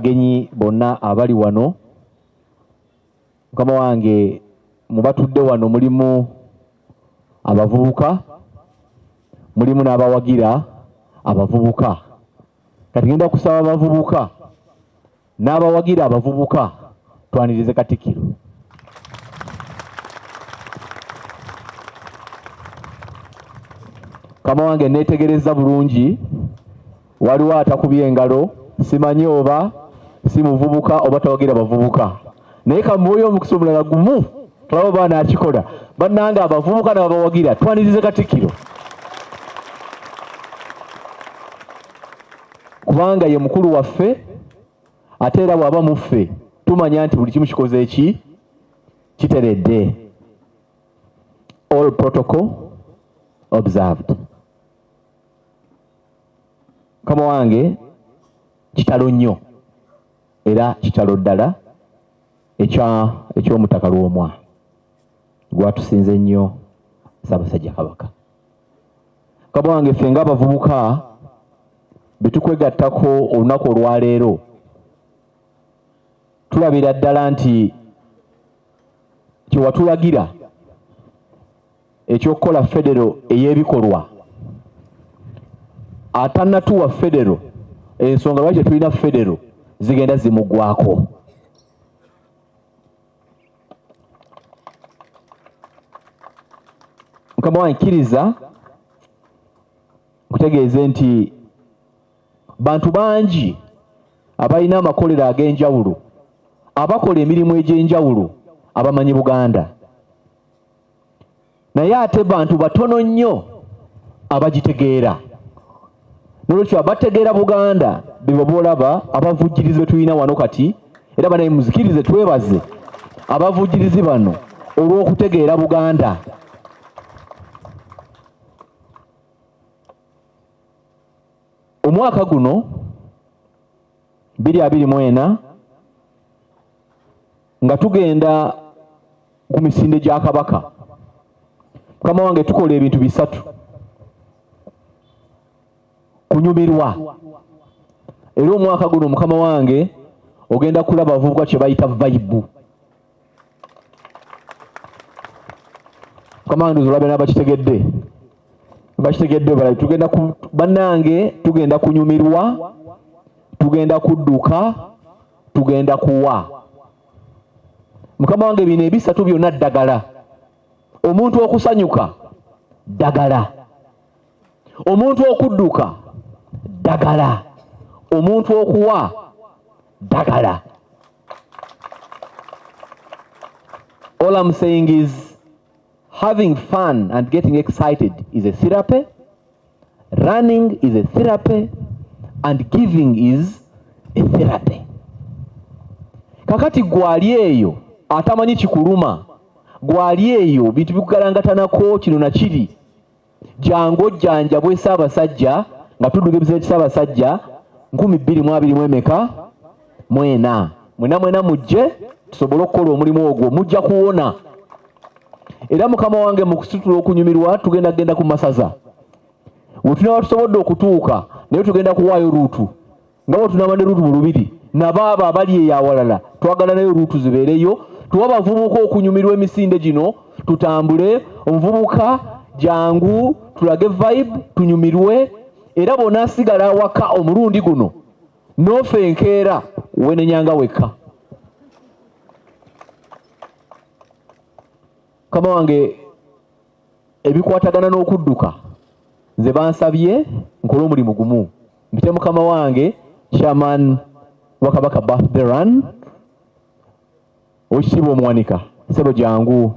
genyi bonna abali wano mukama wange mubatudde wano mulimu abavubuka mulimu n'abawagira abavubuka kati ngenda kusaba abavubuka n'abawagira abavubuka twanirize Katikkiro. Mukama wange neetegereza bulungi waliwo atakubye engalo simanyi oba si muvubuka oba tawagira bavubuka naye kamwoyo omukisa omulala gumu tulaba baana akikola bannange abavubuka n'abawagira twanirize Katikkiro kubanga ye mukulu waffe ate era bw'aba muffe tumanya nti buli kimu kikoze eki kiteredde. All protocol observed. Mukama wange kitalo nnyo era kitalo ddala eky'omutaka Lwomwa gwatusinze nnyo Ssaabasajja Kabaka. Mukama wange ffe ng'abavubuka betukwegattako olunaku olwaleero tulabira ddala nti kyewatulagira ekyokukola federo ey'ebikolwa atannatuwa federo ensonga lwaki tulina federo zigenda zimugwako. Mukama wange kkiriza nkutegeeze nti bantu bangi abalina amakolero ag'enjawulo abakola emirimu egy'enjawulo abamanyi Buganda naye ate bantu batono nnyo abagitegeera. Nolwekyo abategeera Buganda bebo boolaba abavujjirizi be tulina wano kati era banaye muzikirize twebaze abavujjirizi bano olw'okutegeera Buganda. Omwaka guno 2024 nga tugenda ku misinde gya Kabaka Mukama wange tukola ebintu bisatu. Kunyumirwa era omwaka guno Mukama wange ogenda kulaba abavubuka kye bayita vibe. Mukama wange olabe n'abakitegedde bala tugenda bannange tugenda kunyumirwa tugenda kudduka tugenda kuwa. Mukama wange bino ebisatu byonna ddagala. Omuntu okusanyuka ddagala, omuntu okudduka ddagala, omuntu okuwa ddagala. All I'm saying is having fun and getting excited is a therapy, running is a therapy, and giving is a therapy. Kakati gwali eyo atamanyi kikuluma, gwali eyo bintu bikugalangatanako kino na kiri, jangu ojjanjabwe Ssaabasajja nga tudduka ebiseera Ssaabasajja 2024 emeka mwena mujje tusobole okukola omulimu ogwo mujja kuwona. Era Mukama wange mu kusitula okunyumirwa tugenda kugenda ku masaza wetunaba tusobodde okutuuka naye tugenda kuwaayo ruutu nga bwe tunaba ne ruutu mu lubiri nabaabo abali eyo awalala twagala nayo ruutu zibeereyo tuwa abavubuka okunyumirwa emisinde gino tutambule. Omuvubuka jangu tulage vibe tunyumirwe era bonna asigala awaka omulundi guno n'ofe enkeera wenenyanga wekka. Mukama wange ebikwatagana n'okudduka nze bansabye nkole omulimu gumu mpite Mukama wange chairman wa Kabaka birthday run Oweekitiibwa Omuwanika Ssebo jangu